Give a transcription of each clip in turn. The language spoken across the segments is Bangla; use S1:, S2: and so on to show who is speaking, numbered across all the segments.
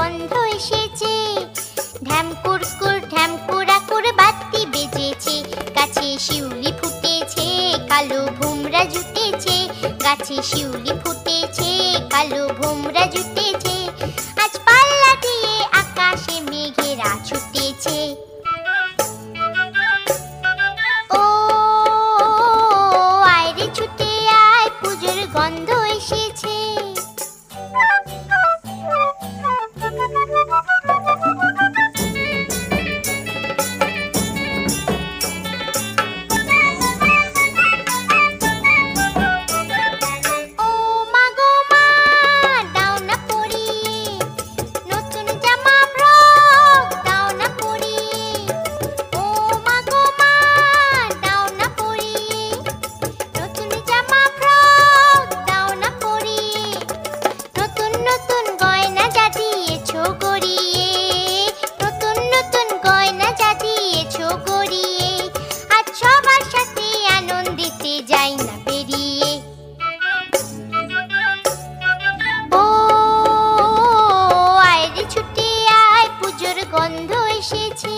S1: গন্ধ এসেছে। ঢ্যাম কুরকুর ঢ্যাম কুড়াকুর বাতি বেজেছে। গাছে শিউলি ফুটেছে, কালো ভোমরা জুটেছে। গাছে শিউলি ফুটেছে, কালো ভোমরা জুটেছে। আজ পাল্লা দিয়ে আকাশে মেঘেরা ছুটেছে। ও আয় রে ছুটে আয়, পুজোর গন্ধ এসেছে। গন্ধ এসেছে।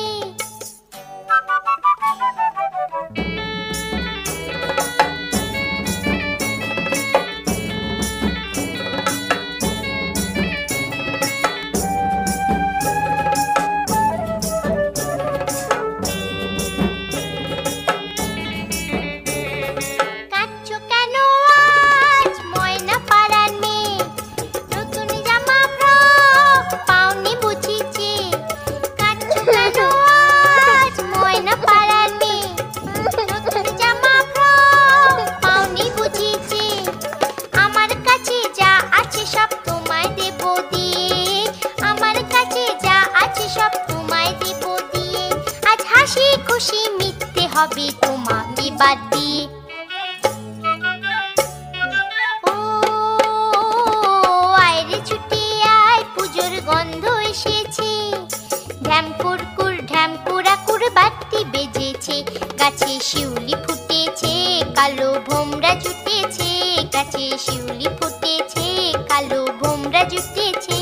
S1: খুশি মিথ্যে হবে তোমাকে বাদ দিয়ে। ও আয় রে ছুটে আয়, পুজোর গন্ধ এসেছে। ঢ্যাম কুরকুর ঢ্যাম কুড়াকুর বাতি বেজেছে। গাছে শিউলি ফুটেছে, কালো ভোমরা জুটেছে। গাছে শিউলি ফুটেছে, কালো ভোমরা জুটেছে।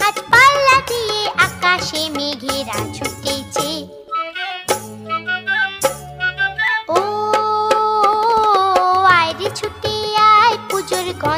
S1: আজ পাল্লা দিয়ে আকাশে মেঘেরা ছুটেছে। ও আয় রে ছুটে আয়, পুজোর গন্ধ